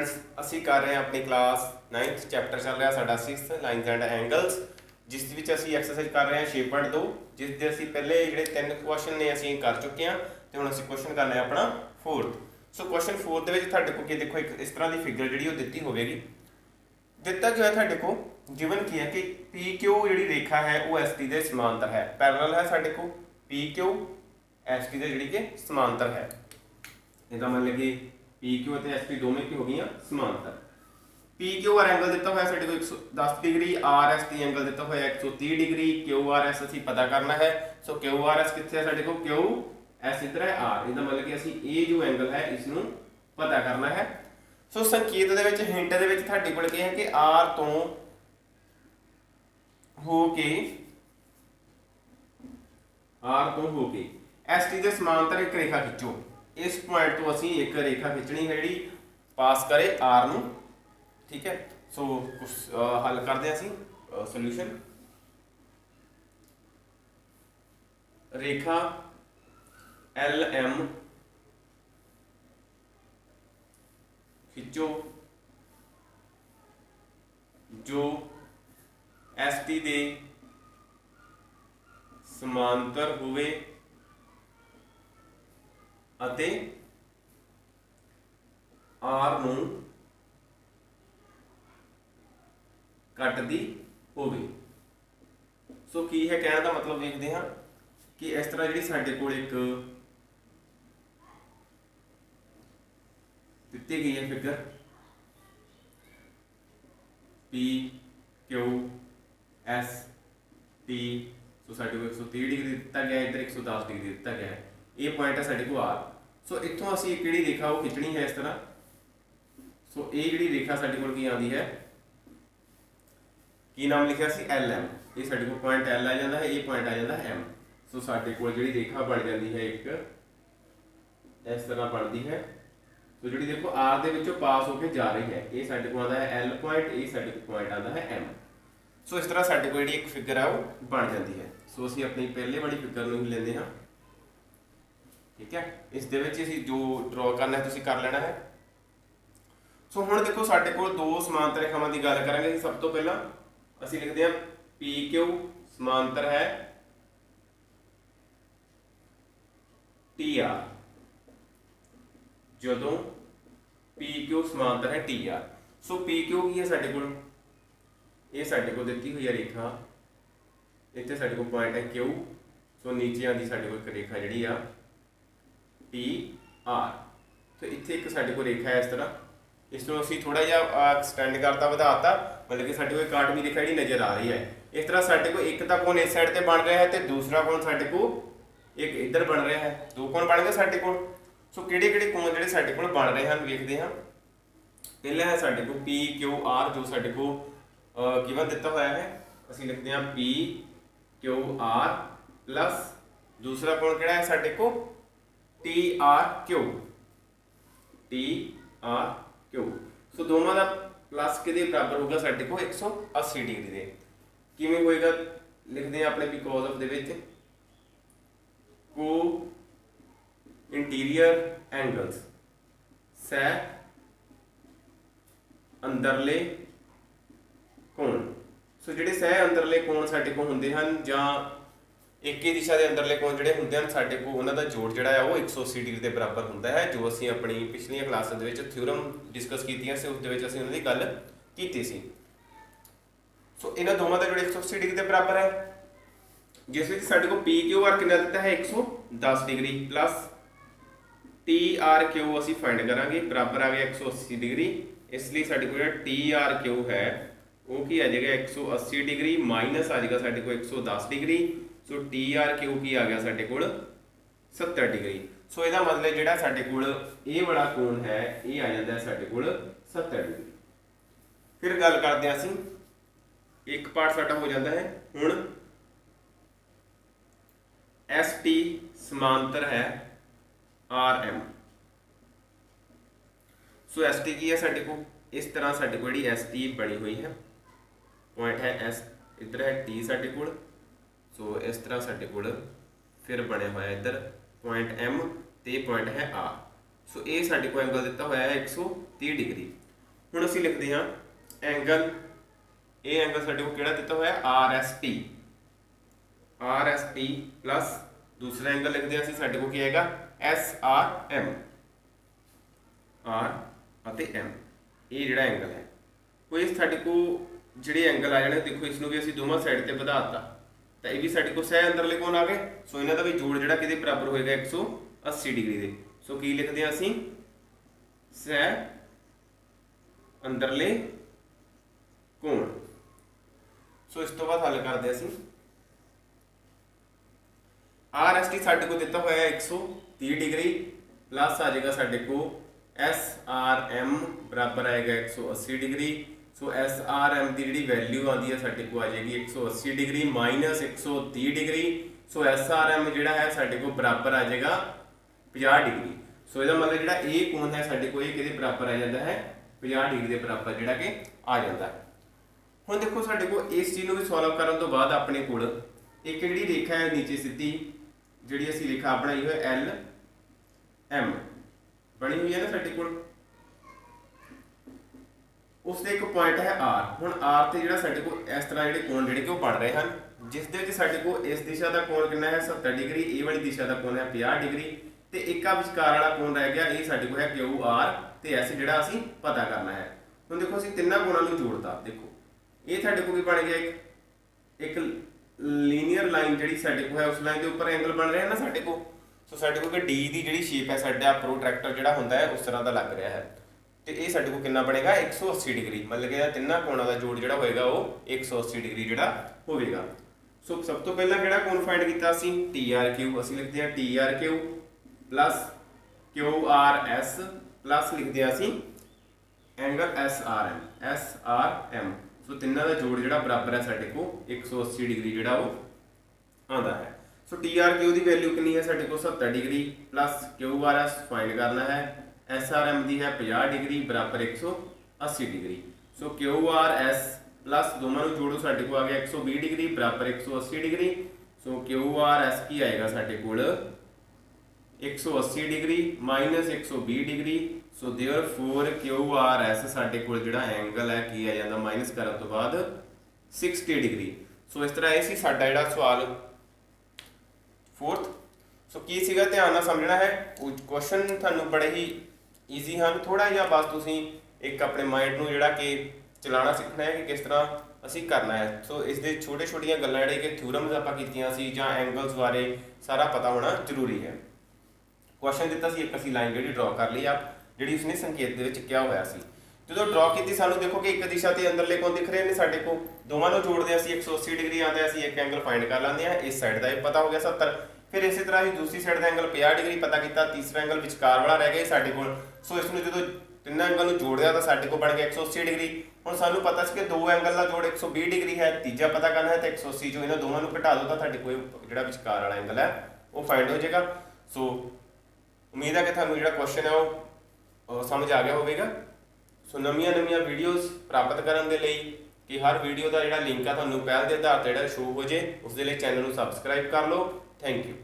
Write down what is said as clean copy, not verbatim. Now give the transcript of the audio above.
Students असी कर रहे हैं अपनी क्लास 9th चैप्टर चल रहा साडा 6th लाइन्स एंड एंगल्स जिस विच असी एक्सरसाइज कर रहे हैं 6.2 जिस दे असी पहले जिहड़े 3 क्वेश्चन ने असी कर चुके हैं तो हुण असी क्वेश्चन करना है अपना 4th। सो क्वेश्चन 4 दे विच तुहाडे कोल देखो एक इस तरह की फिगर जिहड़ी दित्ती होवेगी। दिता जो है तुहाडे कोल गिवन की है कि पी क्यू जिहड़ी रेखा है वो एस टी दे समांतर है, पैरेलल है साडे कोल पी क्यू एस टी दे जिहड़ी कि समांतर है। इसदा मतलब कि पी क्यू और एस टी दोवें की हो गई समांतर। पी क्यू आर एंगल दिता हुआ साडे को 110 degree, R S T angle दिता हुआ 130 डिग्री, क्यू आर एस असीं पता करना है। सो क्यू आर एस कित्थे है साडे को, क्यू एस इधर है, आर इसदा मतलब कि असीं ए जो एंगल है इसनूं पता करना है। सो संकेत दे विच हिंट दे विच तुहाडे कोल क्या है कि आर तो होके एस टी दे समांतर एक रेखा खिंचो। इस पॉइंट तो असी एक रेखा खिंचनी है जी पास करे आर नू, ठीक है। सो कुछ हल करते हैं असी सोल्यूशन। रेखा एल एम खिंचो जो एस टी दे समांतर होवे अते आर नूं कटदी होवे। सो की है कहने का मतलब देखते हैं कि इस तरह जी साडे कोल एक दिती गई है figure P Q S T. So साडे को 130 डिग्री दिता गया, इधर 110 डिग्री दिता गया है, ये पॉइंट है साडे को आर। सो इत्थों असीं एक जिहड़ी रेखा वो खिंचनी है इस तरह। सो ये जिहड़ी रेखा साडे कोल की आती है, की नाम लिखा सी एल एम, ये साडे कोल पॉइंट एल आ जाता है, ये पॉइंट आ जाता है एम। सो साडे कोल जिहड़ी रेखा बन जाती है एक इस तरह बनती है। तो जिहड़ी देखो आर दे विचों पास होकर जा रही है, ये साडे कोल आता है एल पॉइंट, ये साडे कोल पॉइंट आता है एम। सो इस तरह साडे कोल जिहड़ी एक फिगर है वो बन जाती है। सो असीं अपनी पहले वाली फिगर नूं ही लैंदे हां, ठीक है। इस दे विच असीं जो ड्रॉ करना है तुसीं कर लेना है। सो हुण देखो साडे कोल दो समांतर रेखावां दी गल करांगे। सब तो पहला असीं लिखदे हां पी क्यू समांतर है टी आर, जदों पी क्यू समांतर है टी आर। सो पी क्यू की है साडे कोल, ये साडे कोल दित्ती हुई है रेखा, इत्थे साडे कोल पॉइंट है क्यू। सो नीचे आंदी साडे कोल एक रेखा जिहड़ी आ टी आर। तो इत्थे एक साडे कोल रेखा है इस तरह, इसको असीं थोड़ा जिहा एक्सटेंड करता वधाता, मतलब कि साडे कोल एक आठवीं रेखा जिहड़ी नज़र आ रही है। इस तरह साडे कोल एक तां कोण इस साइड ते बन रहा है तो दूसरा कोण साडे कोल एक इधर बन रहा है, दो कोण बन गए साडे कोल। सो किहड़े-किहड़े कोण जिहड़े साडे कोल बन रहे हैं वेखदे हां। पहला है साडे कोल पी क्यू आर जो साडे कोल गिवन दिता हुआ है, असीं लिखते हैं पी क्यू आर प्लस दूसरा कोण किहड़ा है साडे कोल T R Q, T R Q. So दोनों का प्लस किहदे बराबर होगा साडे कोल 180 डिग्री दे। किवें होएगा लिखते हैं अपने बिकॉज ऑफ दे विच को इंटीरियर एंगल्स सै अंदरले कोण। सो जिहड़े सै अंदरले कोण साडे कोल हुंदे हन जां एक ही दिशा के अंदरले कोण जिहड़े हुंदे हन साडे कोल उन्हां दा जोड़ जिहड़ा है वो 180 डिग्री के बराबर हुंदा है, जो असीं अपनी पिछलियां क्लासां दे विच थ्योरम डिस्कस कीतियां सी, उस दे विच असीं उन्हां दी गल कीती सी। सो इन्हां दोवां दा जोड़ 180 डिग्री के बराबर है, जिस विच साडे कोल पी क्यू आर कितना दिता है 110 degree plus T R Q असीं फाइंड करांगे, बराबर आ गया 180 डिग्री। इसलिए साडे कोल जिहड़ा टी आर क्यू है वो की आ जाएगा 180 डिग्री माइनस आ जाएगा साडे कोल 110 degree. So T R Q की आ गया साडे कोल 70 डिग्री। सो इसदा मतलब जिहड़ा साडे कोल ये वाला कोण है ये आ जाता है साडे कोल 70 डिग्री। फिर गल करते हैं असीं, एक पार्ट साडा हो जाता है हुण एस टी समांतर है आर एम। सो एस टी की है साडे कोल इस तरह साडे कोल जिहड़ी एस टी बनी हुई है, पॉइंट है एस इधर है टी साडे कोल। सो इस तरह साडे कोल फिर बने हुआ है इधर पॉइंट एम तो पॉइंट है आर। सो ये साडे कोल एंगल दिता हुआ है 130 डिग्री। ਹੁਣ ਅਸੀਂ ਲਿਖਦੇ ਹਾਂ ਐਂਗਲ, ਇਹ ਐਂਗਲ ਸਾਡੇ ਕੋਲ ਕਿਹੜਾ ਦਿੱਤਾ ਹੋਇਆ RST, RST ਪਲੱਸ दूसरा एंगल लिखते हैं ਸਾਡੇ ਕੋਲ ਕੀ ਆਏਗਾ SRM, R ਅਤੇ M, ਇਹ ਜਿਹੜਾ ਐਂਗਲ ਹੈ ਕੋਈ ਸਾਡੇ ਕੋਲ ਜਿਹੜੇ ਐਂਗਲ ਆ ਜਾਣੇ ਦੇਖੋ ਇਸ ਨੂੰ ਵੀ ਅਸੀਂ ਦੋਵਾਂ ਸਾਈਡ ਤੇ ਵਧਾ ਦਿੱਤਾ ਤਾਂ ਇਹ ਵੀ ਸਾਡੇ ਕੋਲ ਸਹਿ ਅੰਦਰਲੇ ਕੋਣ ਆ ਗਏ। ਸੋ ਇਹਨਾਂ ਦਾ ਵੀ ਜੋੜ ਜਿਹੜਾ ਕਿਹਦੇ ਬਰਾਬਰ ਹੋਏਗਾ 180 ਡਿਗਰੀ ਦੇ। ਸੋ ਕੀ ਲਿਖਦੇ ਹਾਂ ਅਸੀਂ ਸਹਿ ਅੰਦਰਲੇ ਕੋਣ। ਸੋ ਇਸ ਤੋਂ ਬਾਅਦ ਹੱਲ ਕਰਦੇ ਅਸੀਂ RST ਸਾਡੇ को ਦਿੱਤਾ ਹੋਇਆ 130 ਡਿਗਰੀ ਪਲੱਸ ਆ ਜਾਏਗਾ ਸਾਡੇ को SRM ਬਰਾਬਰ ਆਏਗਾ 180 ਡਿਗਰੀ। ਸੋ SRM ਦੀ ਜਿਹੜੀ ਵੈਲਿਊ ਆਉਂਦੀ ਹੈ ਸਾਡੇ को ਆ ਜਾਏਗੀ 180 ਡਿਗਰੀ ਮਾਈਨਸ 130 ਡਿਗਰੀ। ਸੋ SRM ਜਿਹੜਾ ਹੈ ਸਾਡੇ को ਬਰਾਬਰ ਆ ਜਾਏਗਾ 50 ਡਿਗਰੀ। ਸੋ ਇਹਦਾ ਮਤਲਬ ਜਿਹੜਾ ਇਹ ਕੋਣ ਹੈ ਸਾਡੇ को ਇਹ ਕਿਹਦੇ ਬਰਾਬਰ ਆ ਜਾਂਦਾ ਹੈ 50 ਡਿਗਰੀ ਦੇ ਬਰਾਬਰ ਜਿਹੜਾ ਕਿ ਆ ਜਾਂਦਾ ਹੈ। ਹੁਣ ਦੇਖੋ ਸਾਡੇ को ਇਸ ਚੀਜ਼ ਨੂੰ ਵੀ ਸੋਲਵ ਕਰਨ ਤੋਂ ਬਾਅਦ ਆਪਣੇ ਕੋਲ ਇੱਕ ਜਿਹੜੀ ਰੇਖਾ ਹੈ ਨੀਚੇ ਸਿੱਧੀ ਜਿਹੜੀ ਅਸੀਂ ਰੇਖਾ ਬਣਾਈ ਹੋਈ LM ਬਣੀ ਹੋਈ ਹੈ ਨਾ ਸਾਡੇ ਕੋਲ, ਉਸ ਦੇ ਇੱਕ ਪੁਆਇੰਟ ਹੈ R। ਹੁਣ R ਤੇ ਜਿਹੜਾ ਸਾਡੇ ਕੋਲ ਇਸ ਤਰ੍ਹਾਂ ਜਿਹੜੇ ਕੋਣ ਜਿਹੜੇ ਕਿ ਉਹ ਬਣ ਰਹੇ ਹਨ ਜਿਸ ਦੇ ਵਿੱਚ ਸਾਡੇ ਕੋਲ ਇਸ ਦਿਸ਼ਾ ਦਾ ਕੋਣ ਕਿੰਨਾ ਹੈ 70 ਡਿਗਰੀ, ਇਹ ਵਾਲੀ ਦਿਸ਼ਾ ਦਾ ਕੋਣ ਹੈ 50 ਡਿਗਰੀ ਤੇ ਇੱਕ ਆ ਵਿਚਕਾਰ ਵਾਲਾ ਕੋਣ ਰਹਿ ਗਿਆ ਇਹ ਸਾਡੇ ਕੋਲ ਹੈ QR ਤੇ S ਜਿਹੜਾ ਅਸੀਂ ਪਤਾ ਕਰਨਾ ਹੈ। ਹੁਣ ਦੇਖੋ ਅਸੀਂ ਤਿੰਨਾਂ ਕੋਣਾਂ ਨੂੰ ਜੋੜਤਾ, ਦੇਖੋ ਇਹ ਸਾਡੇ ਕੋਲ ਕੀ ਬਣ ਗਿਆ ਇੱਕ ਲੀਨੀਅਰ ਲਾइन ਜਿਹੜੀ ਸਾਡੇ ਕੋਲ ਹੈ ਉਸ ਲਾਈਨ ਦੇ ਉੱਪਰ ਐਂਗਲ ਬਣ ਰਿਹਾ ਨਾ ਸਾਡੇ ਕੋਲ। ਸੋ ਸਾਡੇ ਕੋਲ D ਦੀ ਜਿਹੜੀ ਸ਼ੇਪ ਹੈ ਸਾਡਾ ਪ੍ਰੋਟਰੈਕਟਰ ਜਿਹੜਾ ਹੁੰਦਾ ਹੈ ਉਸ ਤਰ੍ਹਾਂ ਦਾ ਲੱਗ ਰਿਹਾ ਹੈ ਤੇ ਇਹ ਸਾਡੇ ਕੋਲ ਕਿੰਨਾ ਬਣੇਗਾ 180 ਡਿਗਰੀ, ਮਤਲਬ ਕਿ ਤਿੰਨਾਂ ਕੋਣਾਂ ਦਾ ਜੋੜ ਜਿਹੜਾ ਹੋਏਗਾ ਉਹ 180 ਡਿਗਰੀ ਜਿਹੜਾ ਹੋਵੇਗਾ। ਸੋ ਸਭ ਤੋਂ ਪਹਿਲਾਂ ਕਿਹੜਾ ਕੋਣ ਫਾਈਂਡ ਕੀਤਾ ਅਸੀਂ TRQ, ਅਸੀਂ ਲਿਖਦੇ ਹਾਂ TRQ ਪਲੱਸ QRS ਪਲੱਸ ਲਿਖਦੇ ਹਾਂ ਅਸੀਂ ਐਂਗਲ SRM। ਸੋ ਤਿੰਨਾਂ ਦਾ ਜੋੜ ਜਿਹੜਾ ਬਰਾਬਰ ਹੈ ਸਾਡੇ ਕੋਲ 180 ਡਿਗਰੀ ਜਿਹੜਾ ਉਹ ਆਉਂਦਾ ਹੈ। ਸੋ TRQ ਦੀ ਵੈਲਿਊ ਕਿੰਨੀ ਹੈ ਸਾਡੇ ਕੋਲ 70 ਡਿਗਰੀ ਪਲੱਸ QRS ਫਾਈਂਡ ਕਰਨਾ ਹੈ, SRM ਦੀ ਹੈ 50 ਡਿਗਰੀ ਬਰਾਬਰ 180 ਡਿਗਰੀ। ਸੋ QRS ਪਲੱਸ ਦੋਵਾਂ ਨੂੰ ਜੋੜੋ ਸਾਡੇ ਕੋਲ ਆ ਗਿਆ 120 ਡਿਗਰੀ ਬਰਾਬਰ 180 ਡਿਗਰੀ। ਸੋ QRS ਕੀ ਆਏਗਾ ਸਾਡੇ ਕੋਲ 180 ਡਿਗਰੀ ਮਾਈਨਸ 120 ਡਿਗਰੀ। ਸੋ देयरफॉर QRS ਸਾਡੇ ਕੋਲ ਜਿਹੜਾ ਐਂਗਲ ਹੈ ਕੀ ਆ ਜਾਂਦਾ ਮਾਈਨਸ ਕਰਨ ਤੋਂ ਬਾਅਦ 60 ਡਿਗਰੀ। ਸੋ ਇਸ ਤਰ੍ਹਾਂ ਇਹ ਸੀ ਸਾਡਾ ਜਿਹੜਾ ਸਵਾਲ 4th। ਸੋ ਕੀ ਸੀਗਾ ਧਿਆਨ ਨਾਲ ਸਮਝਣਾ ਹੈ, ਕੁਐਸਚਨ ਤੁਹਾਨੂੰ ਬੜੇ ਹੀ ਈਜ਼ੀ ਹਨ, ਥੋੜਾ ਜਿਹਾ ਬਸ ਤੁਸੀਂ ਇੱਕ ਆਪਣੇ ਮਾਈਂਡ ਨੂੰ ਜਿਹੜਾ ਕਿ ਚਲਾਉਣਾ ਸਿੱਖਣਾ ਹੈ ਕਿ ਕਿਸ ਤਰ੍ਹਾਂ ਅਸੀਂ ਕਰਨਾ ਹੈ। ਸੋ ਇਸ ਦੇ ਛੋਟੇ ਛੋਟੀਆਂ ਗੱਲਾਂ ਜਿਹੜੇ ਕਿ ਥਿਊਰਮਸ ਆਪਾਂ ਕੀਤੀਆਂ ਸੀ ਜਾਂ ਐਂਗਲਸ ਬਾਰੇ ਸਾਰਾ ਪਤਾ ਹੋਣਾ ਜ਼ਰੂਰੀ ਹੈ। ਕੁਐਸਚਨ ਦਿੱਤਾ ਸੀ ਇੱਕ ਅਸੀਂ ਲਾਈਨ ਜਿਹੜੀ ਡਰਾ ਕਰ ਲਈ ਆ ਜਿਹੜੀ ਉਸਨੇ ਸੰਕੇਤ ਦੇ ਵਿੱਚ ਕਿਹਾ ਹੋਇਆ ਸੀ। ਜਦੋਂ ਡਰਾ ਕੀਤੀ ਸਾਨੂੰ ਦੇਖੋ ਕਿ ਇੱਕ ਦਿਸ਼ਾ ਤੇ ਅੰਦਰਲੇ ਕੋਣ ਦਿਖ ਰਹੇ ਨੇ ਸਾਡੇ ਕੋਲ, ਦੋਵਾਂ ਨੂੰ ਜੋੜਦੇ ਅਸੀਂ 180 ਡਿਗਰੀ ਆਉਂਦਾ ਅਸੀਂ ਇੱਕ ਐਂਗਲ ਫਾਈਂਡ ਕਰ ਲੈਂਦੇ ਆ। ਇਸ ਸਾਈਡ ਦਾ ਇਹ ਪਤਾ ਹੋ ਗਿਆ 70, ਫਿਰ ਇਸੇ ਤਰ੍ਹਾਂ ਹੀ ਦੂਸਰੀ ਸਾਈਡ ਦਾ ਐਂਗਲ 50 ਡਿਗਰੀ ਪਤਾ ਕੀਤਾ, ਤੀਸਰਾ ਐਂਗਲ ਵਿਚਕਾਰ ਵਾਲਾ ਰਹਿ ਗਿਆ ਸਾਡੇ ਕੋਲ। ਸੋ ਇਸ ਨੂੰ ਜਦੋਂ ਤਿੰਨਾਂ ਐਂਗਲ ਨੂੰ ਜੋੜਿਆ ਤਾਂ ਸਾਡੇ ਕੋਲ ਬਣ ਗਿਆ 180 ਡਿਗਰੀ। ਹੁਣ ਸਾਨੂੰ ਪਤਾ ਸੀ ਕਿ ਦੋ ਐਂਗਲ ਦਾ ਜੋੜ 120 ਡਿਗਰੀ ਹੈ, ਤੀਜਾ ਪਤਾ ਕਰਨਾ ਹੈ ਤਾਂ 180 ਚੋਂ ਇਹਨਾਂ ਦੋਵਾਂ ਨੂੰ ਘਟਾ ਦੋ ਤਾਂ ਸਾਡੇ ਕੋਲ ਜਿਹੜਾ ਵਿਚਕਾਰ ਵਾਲਾ ਐਂਗਲ ਹੈ ਉਹ ਫਾਈਂਡ ਹੋ ਜਾਏਗਾ। ਸੋ ਉਮੀਦ ਹੈ ਕਿ ਤੁਹਾਨੂੰ ਜਿਹੜਾ ਕੁਐਸਚਨ ਹੈ ਉਹ ਸਮਝ ਆ ਗਿਆ ਹੋਵੇਗਾ। ਸੋ ਨਵੀਆਂ ਵੀਡੀਓਜ਼ ਪ੍ਰਾਪਤ ਕਰਨ ਦੇ ਲਈ ਕਿ ਹਰ ਵੀਡੀਓ ਦਾ ਜਿਹੜਾ ਲਿੰਕ ਆ ਤੁਹਾਨੂੰ ਪਹਿਲ ਦੇ ਆਧਾਰ ਤੇ ਜਿਹੜਾ ਸ਼ੋ ਹੋ ਜੇ ਉਸ ਦੇ ਲਈ ਚੈਨਲ ਨੂੰ ਸਬਸਕ੍ਰਾਈਬ ਕਰ ਲਓ। Thank you.